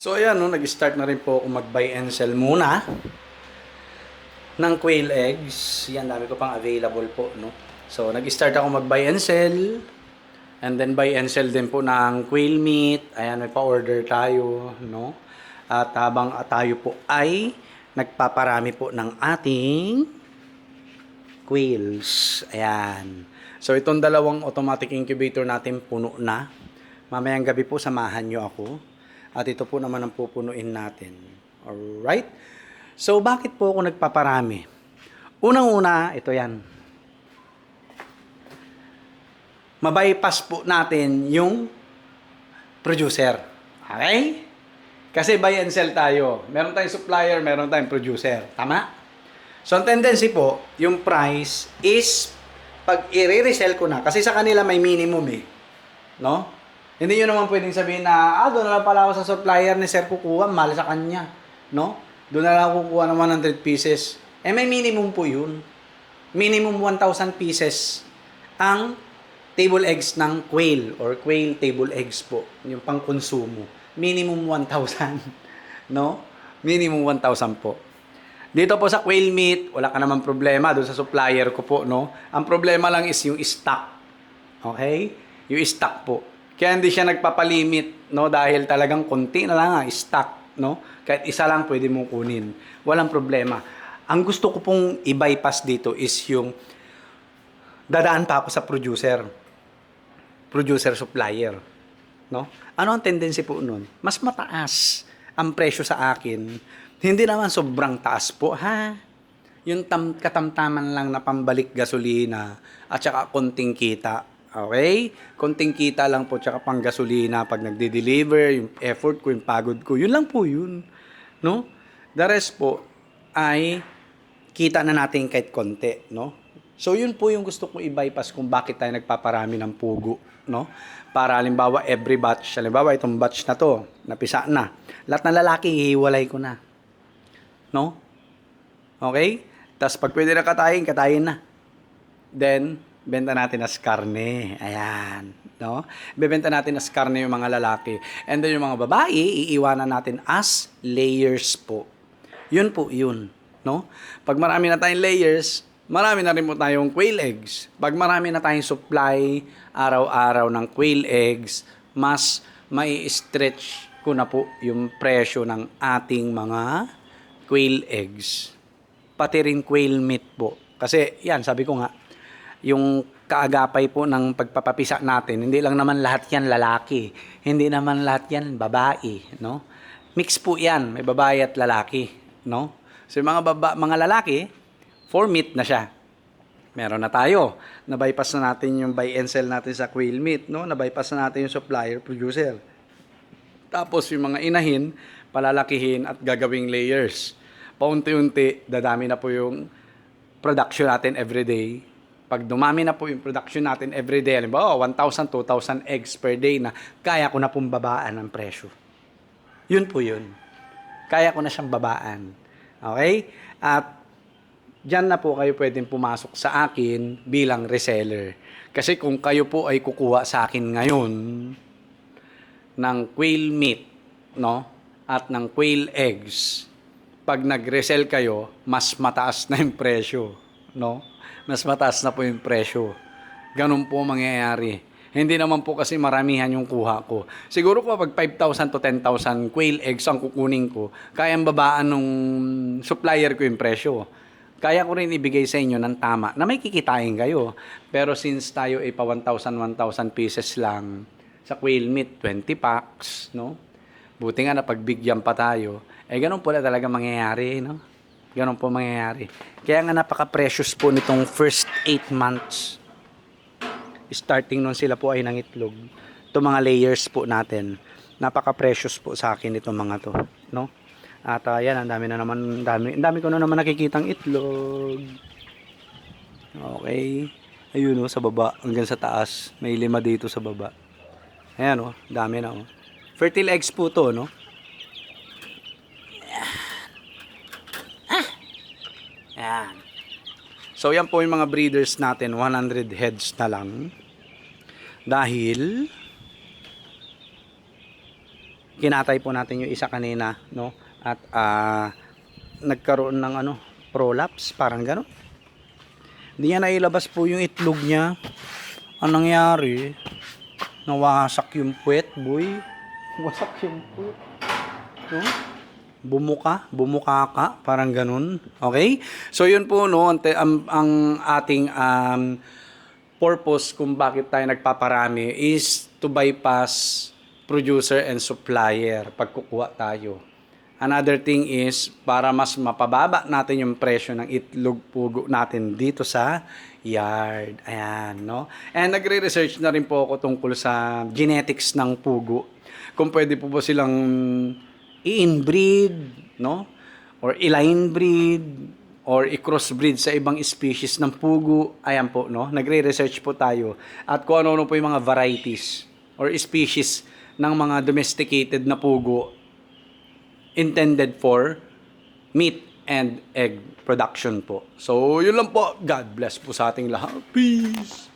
So ayan, no, nag-start na rin po ako mag-buy and sell muna ng quail eggs. Yan, dami ko pang available po, no. So nag-start ako mag-buy and sell, and then buy and sell din po ng quail meat. Ayan, may pa-order tayo, no. At habang tayo po ay nagpaparami po ng ating quails. Ayan. So itong dalawang automatic incubator natin puno na. Mamayang gabi po samahan nyo ako. At ito po naman ang pupunuin natin. Alright? So, bakit po ako nagpaparami? Unang-una, ito yan. Mabypass po natin yung producer. Okay? Kasi buy and sell tayo. Meron tayong supplier, meron tayong producer. Tama? So, ang tendency po, yung price is pag i-resell ko na, kasi sa kanila may minimum eh. No? Hindi nyo naman pwedeng sabihin na, doon na lang pala ako sa supplier ni Sir kukuha, mahal sa kanya. No? Doon na lang ako kukuha ng 100 pieces. Eh, may minimum po yun. Minimum 1,000 pieces ang table eggs ng quail or quail table eggs po. Yung pang konsumo. Minimum 1,000. No? Minimum 1,000 po. Dito po sa quail meat, wala ka naman problema doon sa supplier ko po, no? Ang problema lang is yung stock. Okay? Yung stock po. Kaya hindi siya nagpapalimit, no? Dahil talagang konti na lang stock, no? Kahit isa lang pwede mong kunin. Walang problema. Ang gusto ko pong i-bypass dito is yung dadaan pa ako sa producer. Producer supplier, no? Ano ang tendency po nun? Mas mataas ang presyo sa akin. Hindi naman sobrang taas po, ha? Yung katamtaman lang na pambalik gasolina at saka konting kita. Okay? Konting kita lang po tsaka pang gasolina pag nagde-deliver, yung effort ko, yung pagod ko. Yun lang po yun. No? The rest po ay kita na natin kahit konti, no? So yun po yung gusto kong i-bypass kung bakit tayo nagpaparami ng pugo, no? Para halimbawa every batch, halimbawa itong batch na to, napisa na. Lahat ng lalaki hihiwalay ko na. No? Okay? Tapos pag pwede na katayin, katayin na. Then benta natin as karne. Ayan. No? Bebenta natin as karne yung mga lalaki. And then yung mga babae, iiwanan natin as layers po. Yun po, yun. No? Pag marami na tayong layers, marami na rin po tayong quail eggs. Pag marami na tayong supply, araw-araw ng quail eggs, mas mai-stretch ko na po yung presyo ng ating mga quail eggs. Pati rin quail meat po. Kasi, yan, sabi ko nga, yung kaagapay po ng pagpapapisa natin, hindi lang naman lahat yan lalaki. Hindi naman lahat yan babae, no? Mix po yan, may babae at lalaki, no? So yung mga lalaki, for meat na siya. Meron na tayo. Na-bypass na natin yung buy and sell natin sa quail meat, no? Na-bypass na natin yung supplier, producer. Tapos yung mga inahin, palalakihin at gagawing layers. Paunti-unti, dadami na po yung production natin everyday. Pag dumami na po yung production natin everyday, halimbawa 1,000, 2,000 eggs per day na kaya ko na pong babaan ang presyo. Yun po yun. Kaya ko na siyang babaan. Okay? At dyan na po kayo pwedeng pumasok sa akin bilang reseller. Kasi kung kayo po ay kukuha sa akin ngayon ng quail meat, no? At ng quail eggs, pag nag-resell kayo, mas mataas na yung presyo, no? Mas mataas na po yung presyo. Ganun po mangyayari. Hindi naman po kasi maramihan yung kuha ko. Siguro ko pag 5,000 to 10,000 quail eggs ang kukunin ko, kayang babaan nung supplier ko yung presyo. Kaya ko rin ibigay sa inyo ng tama na may kikitain kayo. Pero since tayo ay pa 1,000 pieces lang sa quail meat, 20 packs, no? Buti nga na pagbigyan pa tayo. Eh ganun po na talaga mangyayari, no? Ganun po mangyayari. Kaya nga napaka-precious po nitong first 8 months. Starting nun sila po ay nangitlog. Itong mga layers po natin. Napaka-precious po sa akin itong mga to. No? At yan, ang dami ko na naman nakikitang itlog. Okay. Ayun o, sa baba. Hanggang sa taas. May 5 dito sa baba. Ayan o, dami na o. Fertile eggs po to, no? Ayan. So, yan po yung mga breeders natin. 100 heads na lang. Dahil kinatay po natin yung isa kanina, no? At nagkaroon ng prolapse, parang gano'n. Hindi niya nailabas po yung itlog niya. Anong nangyari? Nawasak yung puwet, boy. Wasak yung puwet. No? Bumuka ka, parang ganun. Okay? So yun po no, ang ating purpose kung bakit tayo nagpaparami is to bypass producer and supplier pag kukuha tayo. Another thing is para mas mapababa natin yung presyo ng itlog pugo natin dito sa yard. Ayan, no? And nagre-research na rin po ako tungkol sa genetics ng pugo. Kung pwede po ba silang i-inbreed, no? Or i-line breed, or i-crossbreed sa ibang species ng pugo. Ayan po, no? Nagre-research po tayo. At kung ano-ano po yung mga varieties or species ng mga domesticated na pugo intended for meat and egg production po. So, yun lang po. God bless po sa ating lahat. Peace!